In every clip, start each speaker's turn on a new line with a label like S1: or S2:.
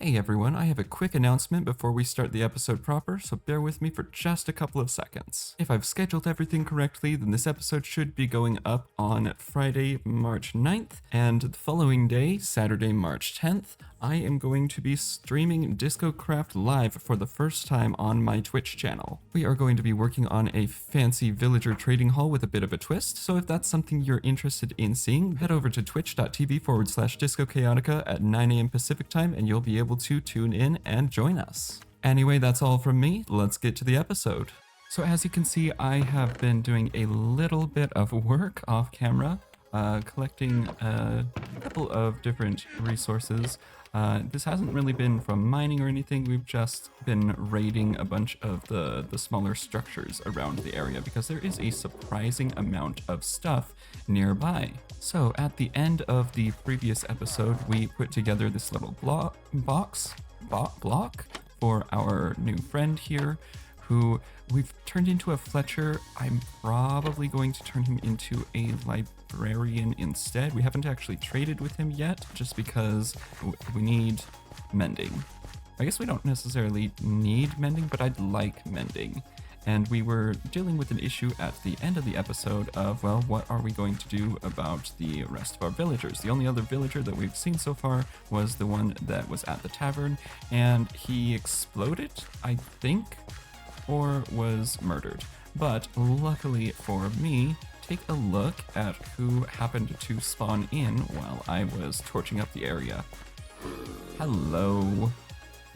S1: Hey everyone, I have a quick announcement before we start the episode proper, so bear with me for just a couple of seconds. If I've scheduled everything correctly, then this episode should be going up on Friday, March 9th, and the following day, Saturday, March 10th, I am going to be streaming Discocraft live for the first time on my Twitch channel. We are going to be working on a fancy villager trading hall with a bit of a twist, so if that's something you're interested in seeing, head over to twitch.tv/discochaotica at 9 a.m. Pacific time and you'll be able to tune in and join us. Anyway, that's all from me. Let's get to the episode. So as you can see, I have been doing a little bit of work off camera, collecting a couple of different resources. This hasn't really been from mining or anything, we've just been raiding a bunch of the smaller structures around the area because there is a surprising amount of stuff nearby. So at the end of the previous episode, we put together this little block for our new friend here, who we've turned into a Fletcher. I'm probably going to turn him into a librarian instead. We haven't actually traded with him yet, just because we need mending. I guess we don't necessarily need mending, but I'd like mending. And we were dealing with an issue at the end of the episode of, well, what are we going to do about the rest of our villagers? The only other villager that we've seen so far was the one that was at the tavern, and he exploded, I think, or was murdered. But luckily for me, take a look at who happened to spawn in while I was torching up the area. Hello.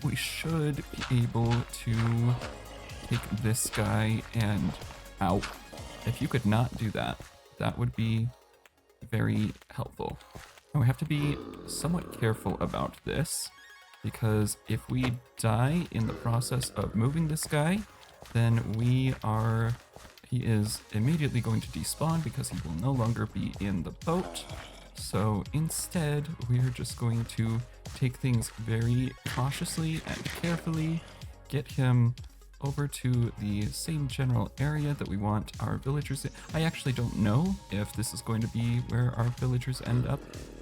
S1: We should be able to take this guy and... Ow. If you could not do that, that would be very helpful. And we have to be somewhat careful about this, because if we die in the process of moving this guy, then he is immediately going to despawn because he will no longer be in the boat. So instead, we're just going to take things very cautiously and carefully, get him over to the same general area that we want our villagers in. I actually don't know if this is going to be where our villagers end up,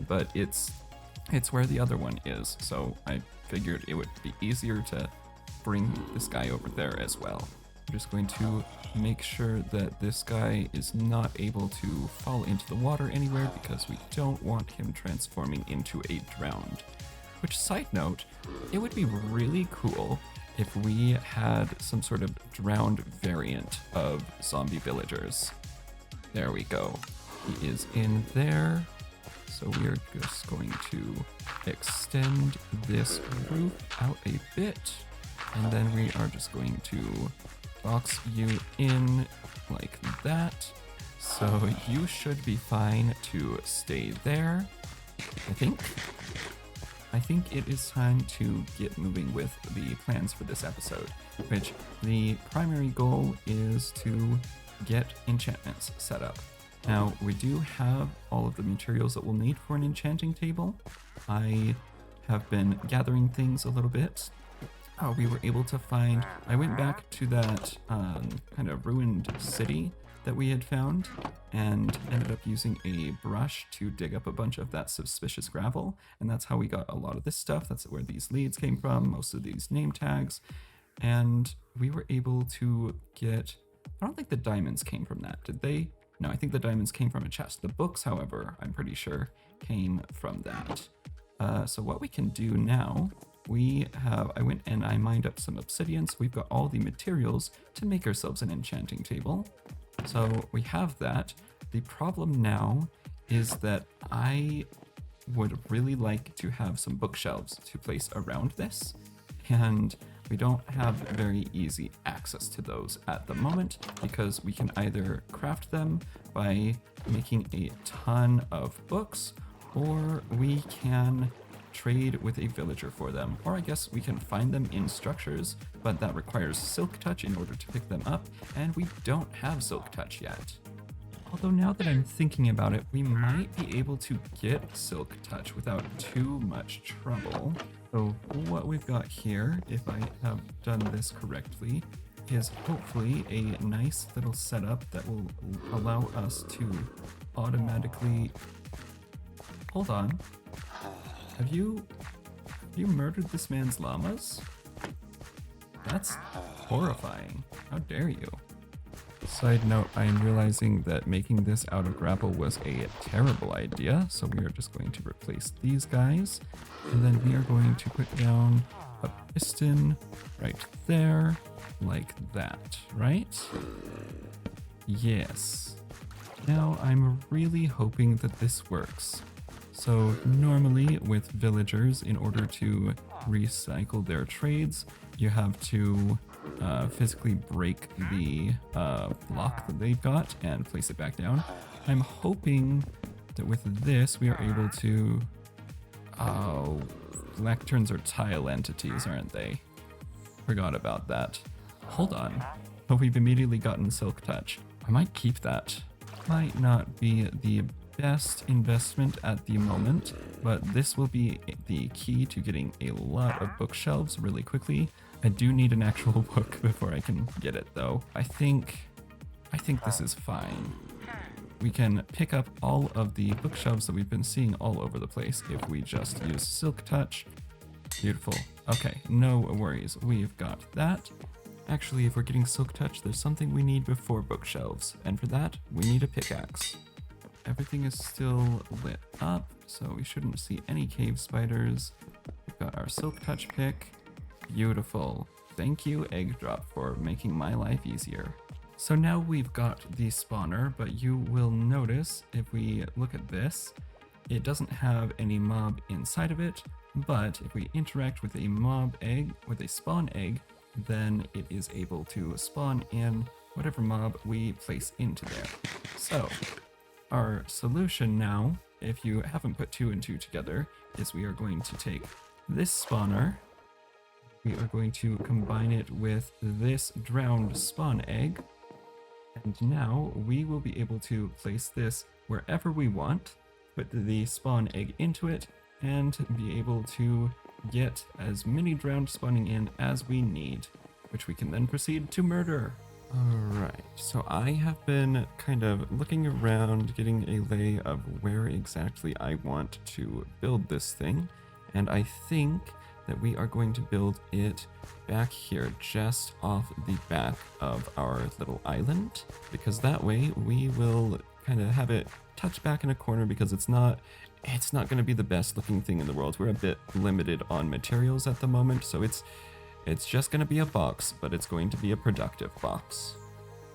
S1: but it's where the other one is, so I figured it would be easier to bring this guy over there as well. I'm just going to make sure that this guy is not able to fall into the water anywhere because we don't want him transforming into a drowned. Which, side note, it would be really cool if we had some sort of drowned variant of zombie villagers. There we go. He is in there. So we are just going to extend this roof out a bit. And then we are just going to box you in like that. So you should be fine to stay there, I think. I think it is time to get moving with the plans for this episode, which the primary goal is to get enchantments set up. Now, we do have all of the materials that we'll need for an enchanting table. I have been gathering things a little bit. We were able to find, I went back to that kind of ruined city that we had found and ended up using a brush to dig up a bunch of that suspicious gravel, and that's how we got a lot of this stuff. That's where these leads came from, most of these name tags, and we were able to get, I don't think the diamonds came from that, did they? No, I think the diamonds came from a chest. The books, however, I'm pretty sure came from that. So what we can do now, I went and I mined up some obsidian, so we've got all the materials to make ourselves an enchanting table. So we have that. The problem now is that I would really like to have some bookshelves to place around this, and we don't have very easy access to those at the moment because we can either craft them by making a ton of books, or we can trade with a villager for them, or I guess we can find them in structures, but that requires silk touch in order to pick them up, and we don't have silk touch yet. Although now that I'm thinking about it, we might be able to get silk touch without too much trouble. So what we've got here, if I have done this correctly, is hopefully a nice little setup that will allow us to automatically... Hold on. Have you You murdered this man's llamas? That's horrifying. How dare you? Side note, I am realizing that making this out of gravel was a terrible idea, so we are just going to replace these guys, and then we are going to put down a piston right there, like that, right? Yes. Now I'm really hoping that this works. So normally with villagers, in order to recycle their trades, you have to physically break the block that they've got and place it back down. I'm hoping that with this we are able to... Oh, lecterns are tile entities, aren't they? Forgot about that. Hold on. Oh, we've immediately gotten Silk Touch. I might keep that. Might not be the best investment at the moment, but this will be the key to getting a lot of bookshelves really quickly. I do need an actual book before I can get it though. I think this is fine. We can pick up all of the bookshelves that we've been seeing all over the place if we just use Silk Touch. Beautiful. Okay, no worries. We've got that. Actually, if we're getting Silk Touch, there's something we need before bookshelves, and for that, we need a pickaxe. Everything is still lit up, so we shouldn't see any cave spiders. We've got our Silk Touch pick. Beautiful. Thank you, Egg Drop, for making my life easier. So now we've got the spawner, but you will notice if we look at this, it doesn't have any mob inside of it, but if we interact with a mob egg, with a spawn egg, then it is able to spawn in whatever mob we place into there. So our solution now, if you haven't put 2 and 2 together, is we are going to take this spawner, we are going to combine it with this drowned spawn egg, and now we will be able to place this wherever we want, put the spawn egg into it, and be able to get as many drowned spawning in as we need, which we can then proceed to murder. Alright, so I have been kind of looking around, getting a lay of where exactly I want to build this thing, and I think that we are going to build it back here, just off the back of our little island, because that way we will kind of have it tucked back in a corner, because it's not going to be the best looking thing in the world. We're a bit limited on materials at the moment, so it's just going to be a box, but it's going to be a productive box.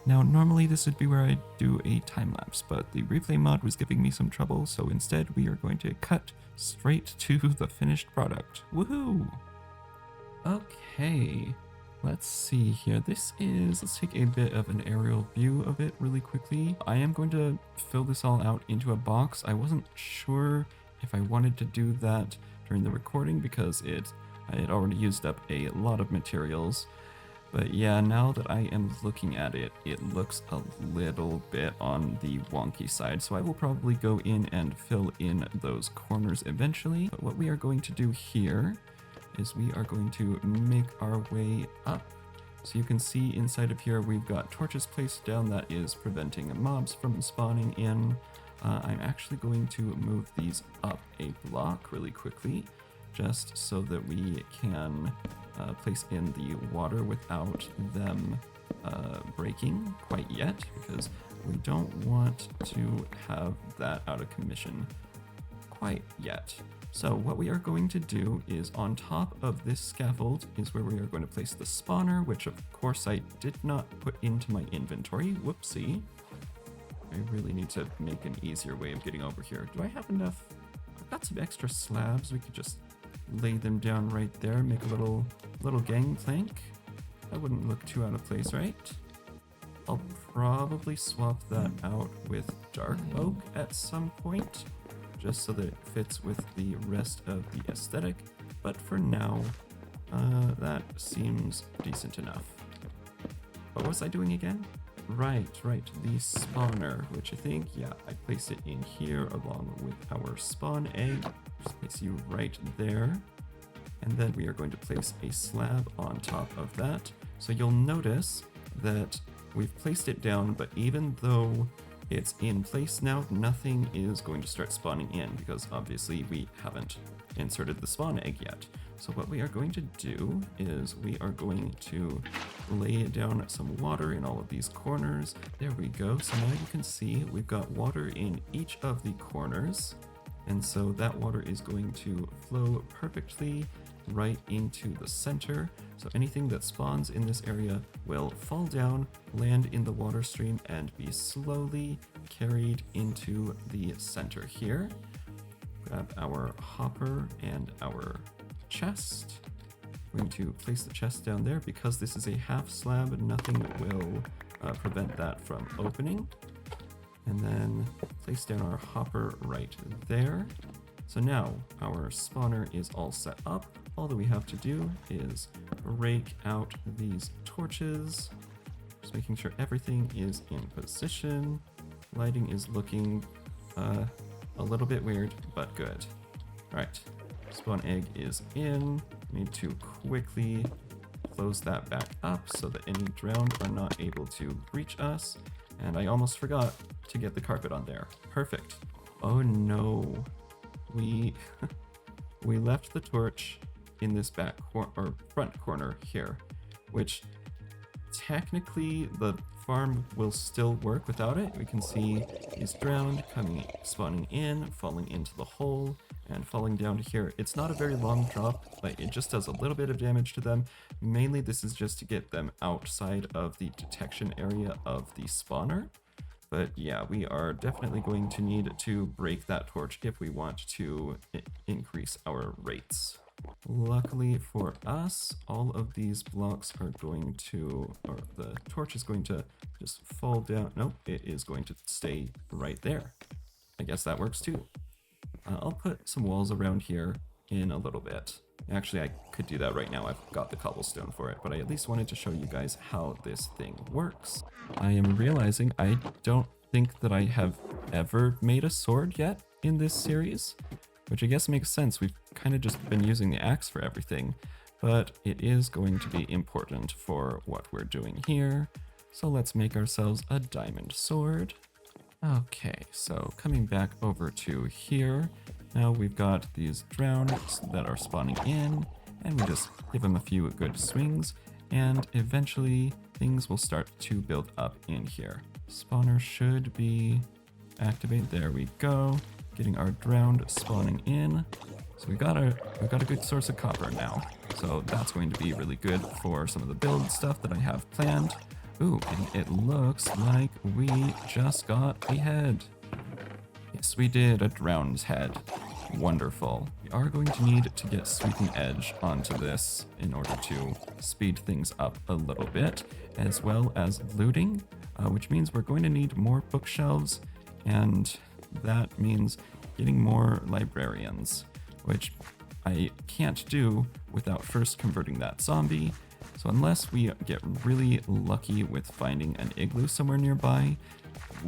S1: Now, normally this would be where I do a time lapse, but the replay mod was giving me some trouble, so instead we are going to cut straight to the finished product. Woohoo! Okay, let's see here. Let's take a bit of an aerial view of it really quickly. I am going to fill this all out into a box. I wasn't sure if I wanted to do that during the recording because I had already used up a lot of materials. But yeah, now that I am looking at it, it looks a little bit on the wonky side, so I will probably go in and fill in those corners eventually. But what we are going to do here is we are going to make our way up. So you can see inside of here we've got torches placed down that is preventing mobs from spawning in. I'm actually going to move these up a block really quickly, just so that we can place in the water without them breaking quite yet, because we don't want to have that out of commission quite yet. So what we are going to do is on top of this scaffold is where we are going to place the spawner, which of course I did not put into my inventory. Whoopsie. I really need to make an easier way of getting over here. Do I have enough? I've got some extra slabs. We could just lay them down right there, make a little gangplank. That wouldn't look too out of place, right? I'll probably swap that out with dark oak at some point, just so that it fits with the rest of the aesthetic. But for now, that seems decent enough. What was I doing again? Right, the spawner, which I think, yeah, I place it in here along with our spawn egg. Just place you right there. And then we are going to place a slab on top of that. So you'll notice that we've placed it down, but even though it's in place now, nothing is going to start spawning in because obviously we haven't inserted the spawn egg yet. So what we are going to do is we are going to lay down some water in all of these corners. There we go. So now you can see we've got water in each of the corners. And so that water is going to flow perfectly right into the center. So anything that spawns in this area will fall down, land in the water stream, and be slowly carried into the center here. Grab our hopper and our chest. I'm going to place the chest down there. Because this is a half slab, nothing will prevent that from opening. And then place down our hopper right there. So now our spawner is all set up. All that we have to do is break out these torches. Just making sure everything is in position. Lighting is looking a little bit weird, but good. All right, spawn egg is in. Need to quickly close that back up so that any drowned are not able to reach us. And I almost forgot to get the carpet on there. Perfect. Oh no. We left the torch in this back or front corner here, which technically the farm will still work without it. We can see he's drowned, spawning in, falling into the hole, and falling down to here. It's not a very long drop, but it just does a little bit of damage to them. Mainly this is just to get them outside of the detection area of the spawner. But yeah, we are definitely going to need to break that torch if we want to increase our rates. Luckily for us, all of these blocks are going to, or the torch is going to just fall down. Nope, it is going to stay right there. I guess that works too. I'll put some walls around here in a little bit. Actually, I could do that right now. I've got the cobblestone for it, but I at least wanted to show you guys how this thing works. I am realizing I don't think that I have ever made a sword yet in this series, which I guess makes sense. We've kind of just been using the axe for everything, but it is going to be important for what we're doing here. So let's make ourselves a diamond sword. Okay, so coming back over to here, now we've got these drowns that are spawning in, and we just give them a few good swings, and eventually things will start to build up in here. Spawner should be activated. There we go. Getting our drowned spawning in. So we've got a good source of copper now. So that's going to be really good for some of the build stuff that I have planned. Ooh, and it looks like we just got a head. Yes, we did, a drowned head. Wonderful. We are going to need to get Sweeping Edge onto this in order to speed things up a little bit, as well as looting, which means we're going to need more bookshelves, and that means getting more librarians, which I can't do without first converting that zombie. So unless we get really lucky with finding an igloo somewhere nearby,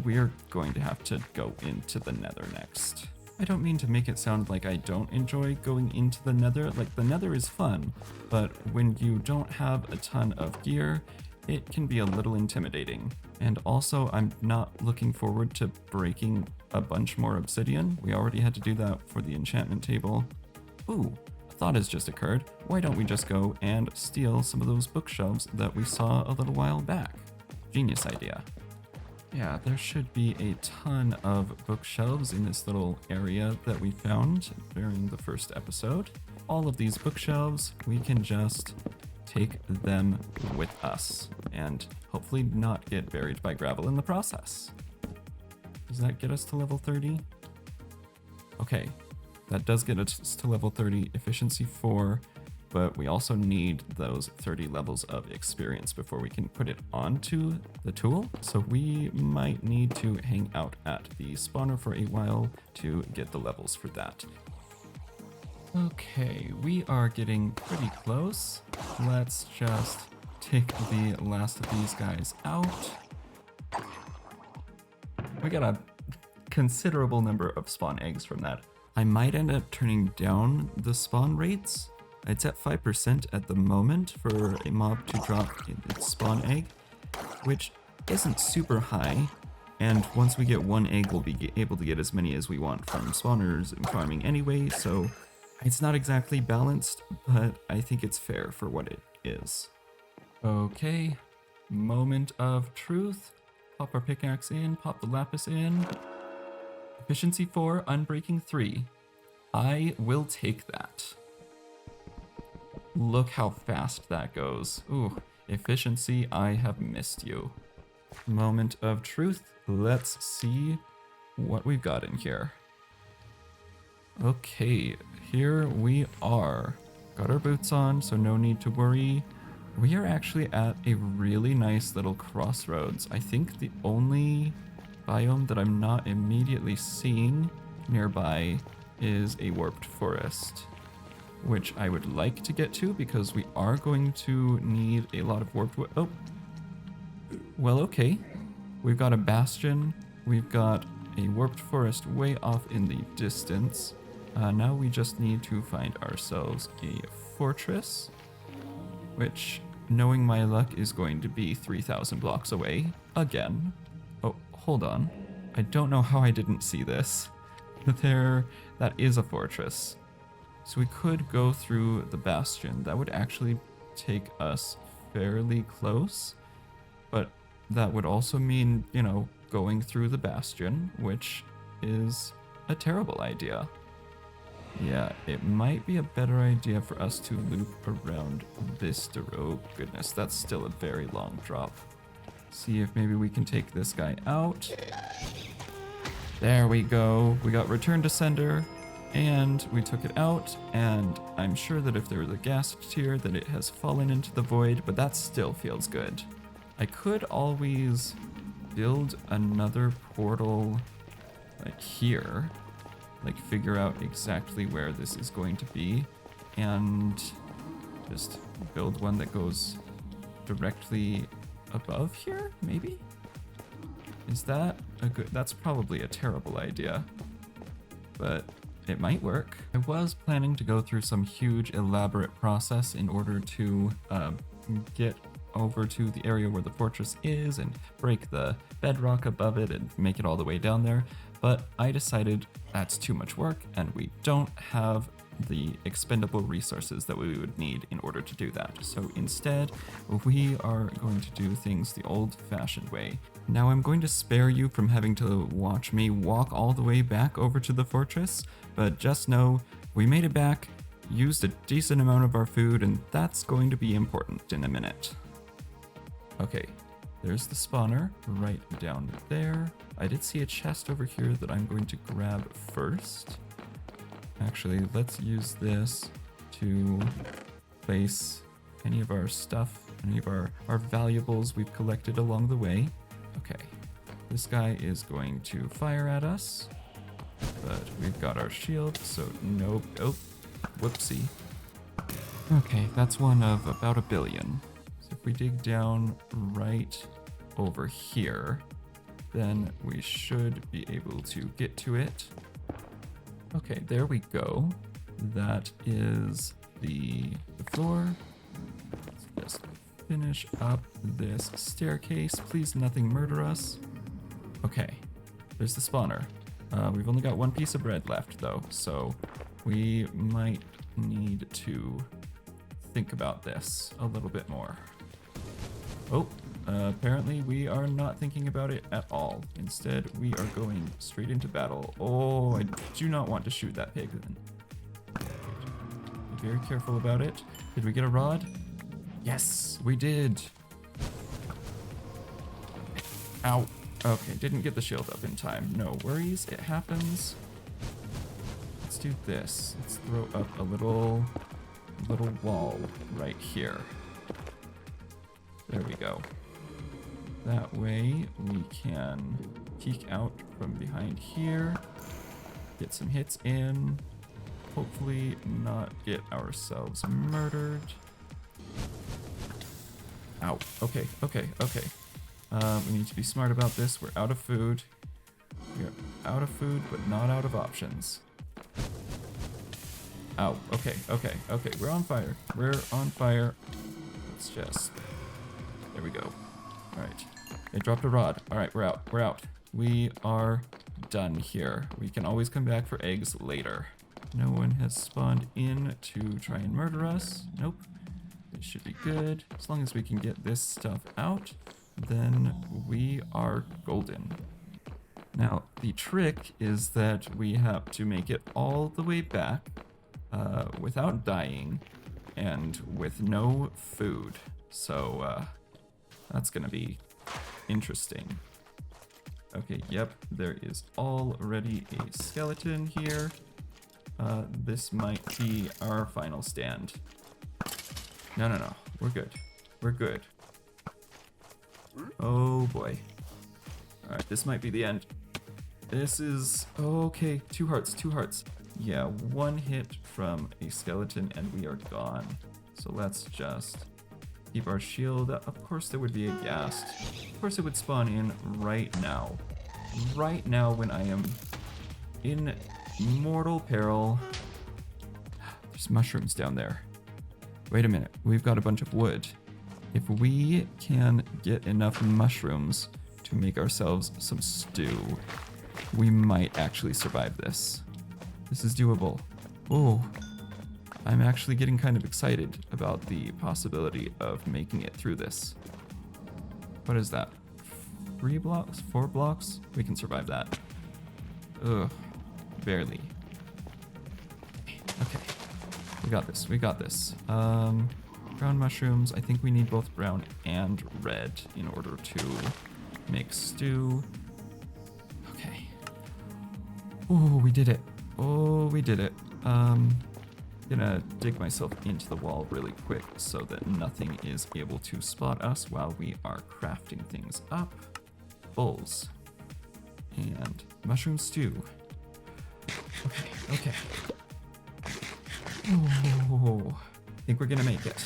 S1: we're going to have to go into the Nether next. I don't mean to make it sound like I don't enjoy going into the Nether. Like, the Nether is fun, but when you don't have a ton of gear, it can be a little intimidating. And also, I'm not looking forward to breaking a bunch more obsidian. We already had to do that for the enchantment table. Ooh, a thought has just occurred. Why don't we just go and steal some of those bookshelves that we saw a little while back? Genius idea. Yeah, there should be a ton of bookshelves in this little area that we found during the first episode. All of these bookshelves, we can just take them with us and hopefully not get buried by gravel in the process. Does that get us to level 30? Okay, that does get us to level 30, efficiency 4, but we also need those 30 levels of experience before we can put it onto the tool. So we might need to hang out at the spawner for a while to get the levels for that. Okay, we are getting pretty close. Let's just take the last of these guys out. We got a considerable number of spawn eggs from that. I might end up turning down the spawn rates. It's at 5% at the moment for a mob to drop its spawn egg, which isn't super high. And once we get one egg, we'll be able to get as many as we want from spawners and farming anyway, so It's not exactly balanced, but I think it's fair for what it is. Okay, moment of truth. Pop our pickaxe in, pop the lapis in. Efficiency 4, unbreaking 3. I will take that. Look how fast that goes. Ooh, efficiency, I have missed you. Moment of truth. Let's see what we've got in here. Okay, here we are. Got our boots on, so no need to worry. We are actually at a really nice little crossroads. I think the only biome that I'm not immediately seeing nearby is a warped forest, which I would like to get to because we are going to need a lot of warped wood. Oh, well, okay. We've got a bastion. We've got a warped forest way off in the distance. Now we just need to find ourselves a fortress, which, knowing my luck, is going to be 3,000 blocks away again. Oh, hold on. I don't know how I didn't see this. That is a fortress. So we could go through the bastion. That would actually take us fairly close, but that would also mean, you know, going through the bastion, which is a terrible idea. Yeah, it might be a better idea for us to loop around this door. Oh goodness, that's still a very long drop. See if maybe we can take this guy out. There we go. We got return to sender, and we took it out, and I'm sure that if there was a gas tier that it has fallen into the void, but that still feels good. I could always build another portal like here, like figure out exactly where this is going to be, and just build one that goes directly above here, maybe? Is that a good... That's probably a terrible idea, but it might work. I was planning to go through some huge elaborate process in order to get over to the area where the fortress is and break the bedrock above it and make it all the way down there, but I decided that's too much work and we don't have the expendable resources that we would need in order to do that. So instead, we are going to do things the old-fashioned way. Now I'm going to spare you from having to watch me walk all the way back over to the fortress, but just know we made it back, used a decent amount of our food, and that's going to be important in a minute. Okay, there's the spawner right down there. I did see a chest over here that I'm going to grab first. Actually, let's use this to place any of our stuff, any of our valuables we've collected along the way. Okay, this guy is going to fire at us, but we've got our shield, so nope. Oh, whoopsie. Okay, that's one of about 1 billion. So if we dig down right over here, then we should be able to get to it. Okay, there we go. That is the floor. Let's just finish up this staircase. Please nothing murder us. Okay, there's the spawner. We've only got 1 piece of bread left though, so we might need to think about this a little bit more. Oh, apparently we are not thinking about it at all. Instead, we are going straight into battle. Oh, I do not want to shoot that pig then. Be very careful about it. Did we get a rod? Yes, we did. Ow. Okay, didn't get the shield up in time. No worries, it happens. Let's do this. Let's throw up a little wall right here. There we go. That way we can peek out from behind here, get some hits in, hopefully not get ourselves murdered. Ow. Okay. We need to be smart about this. We're out of food. We're out of food, but not out of options. Ow. Okay. We're on fire. Let's just... There we go. Alright. They dropped a rod. Alright, we're out. We are done here. We can always come back for eggs later. No one has spawned in to try and murder us. Nope. It should be good. As long as we can get this stuff out, then we are golden. Now, the trick is that we have to make it all the way back without dying and with no food. So that's gonna be interesting. Okay, yep, there is already a skeleton here. This might be our final stand. No, we're good. We're good. Oh boy. Alright, this might be the end. This is... okay, 2 hearts, 2 hearts. Yeah, 1 hit from a skeleton and we are gone. So let's just keep our shield up. Of course there would be a ghast. Of course it would spawn in right now. Right now when I am in mortal peril. There's mushrooms down there. Wait a minute, we've got a bunch of wood. If we can get enough mushrooms to make ourselves some stew, we might actually survive this. This is doable. Oh, I'm actually getting kind of excited about the possibility of making it through this. What is that? 3 blocks? 4 blocks? We can survive that. Ugh, barely. Okay, we got this, we got this. Brown mushrooms, I think we need both brown and red in order to make stew. Okay. Oh, we did it. Oh, we did it. Gonna dig myself into the wall really quick so that nothing is able to spot us while we are crafting things up. Bowls. And mushroom stew. Okay, okay. Oh, I think we're gonna make it.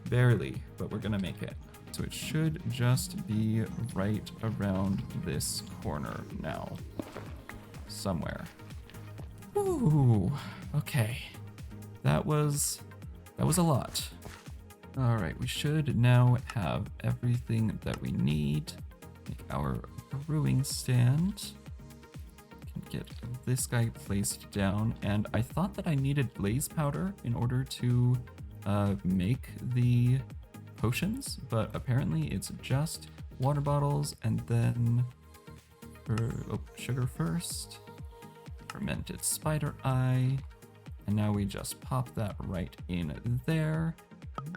S1: Barely, but we're gonna make it. So it should just be right around this corner now. Somewhere. Ooh, okay. That was a lot. All right, we should now have everything that we need. Make our brewing stand. Can get this guy placed down, and I thought that I needed blaze powder in order to make the potions, but apparently it's just water bottles and then sugar first, fermented spider eye, and now we just pop that right in there.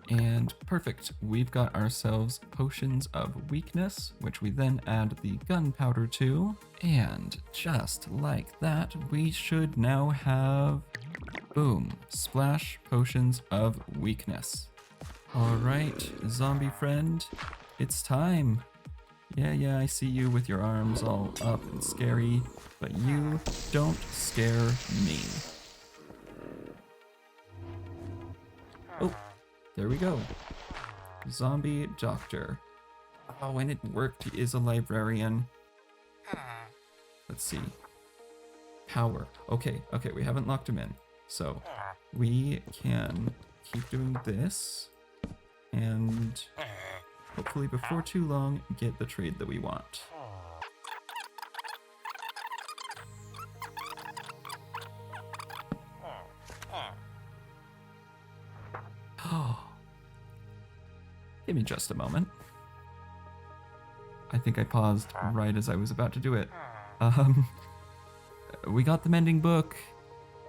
S1: And perfect, we've got ourselves potions of weakness, which we then add the gunpowder to. And just like that, we should now have, boom, splash potions of weakness. All right, zombie friend, it's time. Yeah, I see you with your arms all up and scary, but you don't scare me. Oh. There we go. Zombie doctor. Oh, and it worked. He is a librarian. Let's see. Power. Okay, we haven't locked him in. So we can keep doing this and hopefully before too long get the trade that we want. Give me just a moment. I think I paused right as I was about to do it. We got the mending book.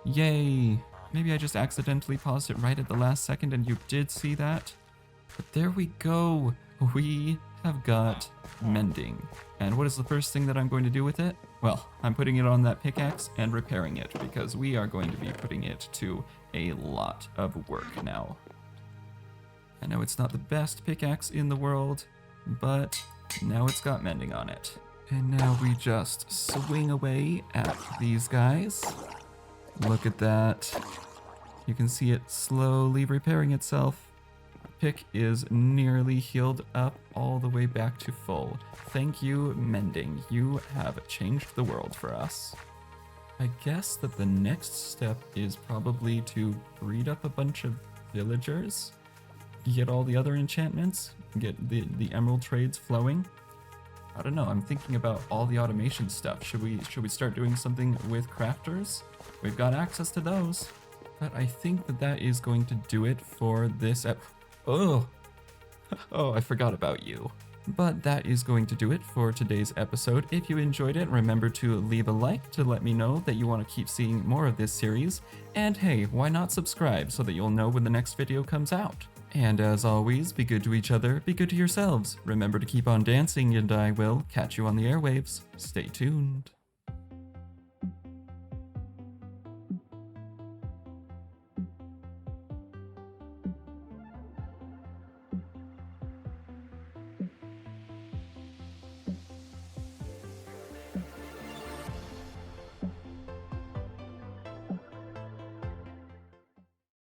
S1: Yay. Maybe I just accidentally paused it right at the last second and you did see that. But there we go. We have got mending. And what is the first thing that I'm going to do with it? Well, I'm putting it on that pickaxe and repairing it because we are going to be putting it to a lot of work now. I know it's not the best pickaxe in the world, but now it's got mending on it. And now we just swing away at these guys. Look at that. You can see it slowly repairing itself. The pick is nearly healed up all the way back to full. Thank you, mending. You have changed the world for us. I guess that the next step is probably to breed up a bunch of villagers. Get all the other enchantments, get the emerald trades flowing. I don't know. I'm thinking about all the automation stuff. Should we start doing something with crafters? We've got access to those. But I think that is going to do it for this Oh, I forgot about you. But that is going to do it for today's episode. If you enjoyed it, remember to leave a like to let me know that you want to keep seeing more of this series. And hey, why not subscribe so that you'll know when the next video comes out? And as always, be good to each other, be good to yourselves. Remember to keep on dancing, and I will catch you on the airwaves. Stay tuned.